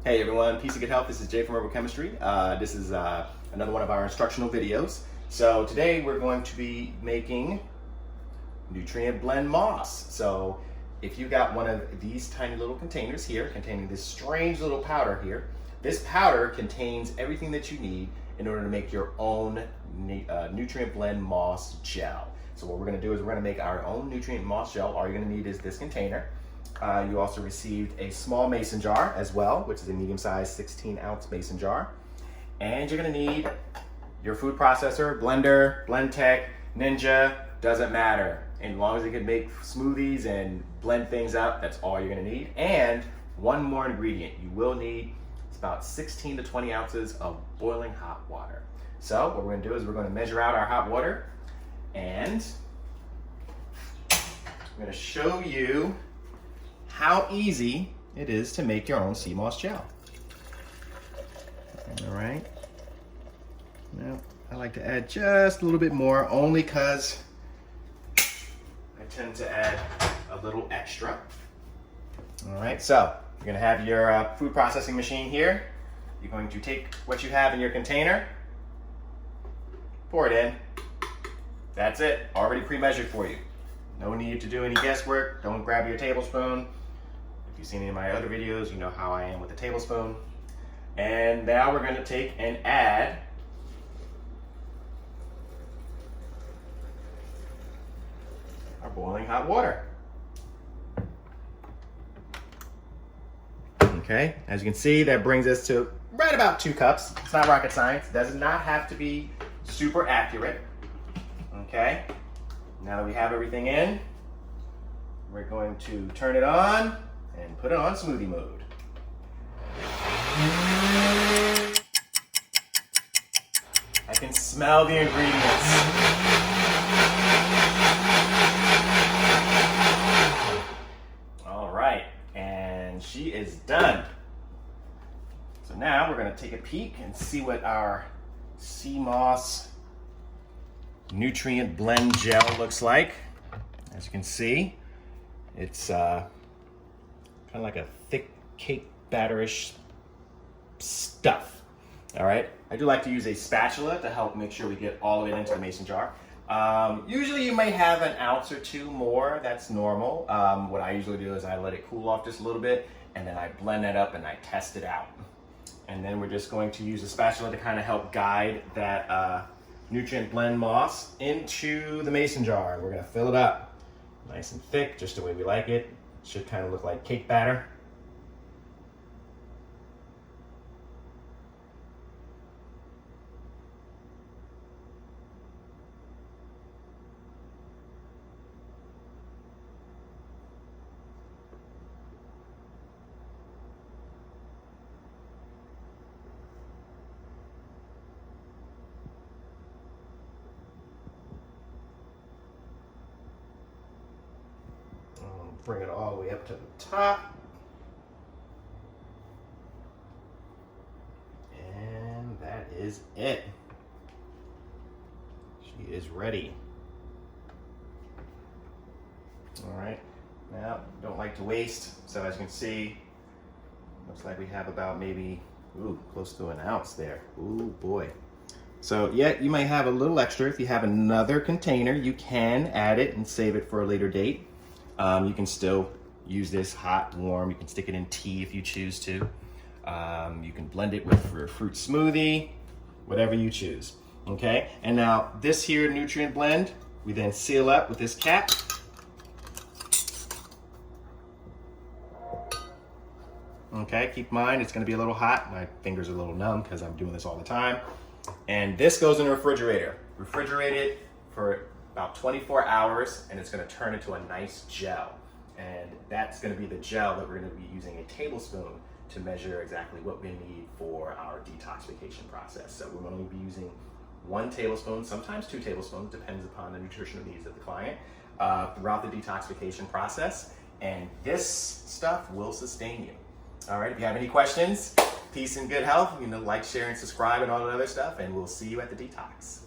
Hey everyone, peace and good health. This is Jay from Herbal Chemistry. This is another one of our instructional videos. So today we're going to be making nutrient blend moss. So if you got one of these tiny little containers here containing this strange little powder here, this powder contains everything that you need in order to make your own nutrient blend moss gel. So what we're going to do is we're going to make our own nutrient moss gel. All you're going to need is this container. You also received a small mason jar as well, which is a medium-sized 16-ounce mason jar. And you're gonna need your food processor, blender, Blendtec, Ninja, doesn't matter. As long as it can make smoothies and blend things up, that's all you're gonna need. And one more ingredient you will need, it's about 16 to 20 ounces of boiling hot water. So what we're gonna do is we're gonna measure out our hot water, and I'm gonna show you how easy it is to make your own sea moss gel. All right. Now, I like to add just a little bit more, only because I tend to add a little extra. All right, so you're gonna have your food processing machine here. You're going to take what you have in your container, pour it in. That's it, already pre-measured for you. No need to do any guesswork. Don't grab your tablespoon. If you've seen any of my other videos, you know how I am with the tablespoon. And now we're going to take and add our boiling hot water. Okay, as you can see, that brings us to right about 2 cups. It's not rocket science. It does not have to be super accurate. Okay, now that we have everything in, we're going to turn it on and put it on smoothie mode. I can smell the ingredients. All right, and she is done. So now we're gonna take a peek and see what our sea moss nutrient blend gel looks like. As you can see, it's kind of like a thick cake batterish stuff. All right, I do like to use a spatula to help make sure we get all of it into the mason jar. Usually you may have an ounce or 2 more, that's normal. What I usually do is I let it cool off just a little bit, and then I blend that up and I test it out. And then we're just going to use a spatula to kind of help guide that nutrient blend moss into the mason jar. We're gonna fill it up nice and thick, just the way we like it. It should kind of look like cake batter. Bring it all the way up to the top. And that is it. She is ready. All right, now don't like to waste, so as you can see, looks like we have about maybe, close to an ounce there. Ooh, boy. So yeah, you might have a little extra. If you have another container, you can add it and save it for a later date. You can still use this hot, warm. You can stick it in tea if you choose to. You can blend it with for a fruit smoothie, whatever you choose. Okay, and now this here nutrient blend, we then seal up with this cap. Okay, keep in mind it's gonna be a little hot. My fingers are a little numb because I'm doing this all the time. And this goes in the refrigerator. Refrigerate it for about 24 hours, and it's gonna turn into a nice gel. And that's gonna be the gel that we're gonna be using a tablespoon to measure exactly what we need for our detoxification process. So we're gonna be using 1 tablespoon, sometimes 2 tablespoons, depends upon the nutritional needs of the client, throughout the detoxification process. And this stuff will sustain you. All right, if you have any questions, peace and good health. Like, share, and subscribe, and all that other stuff, and we'll see you at the detox.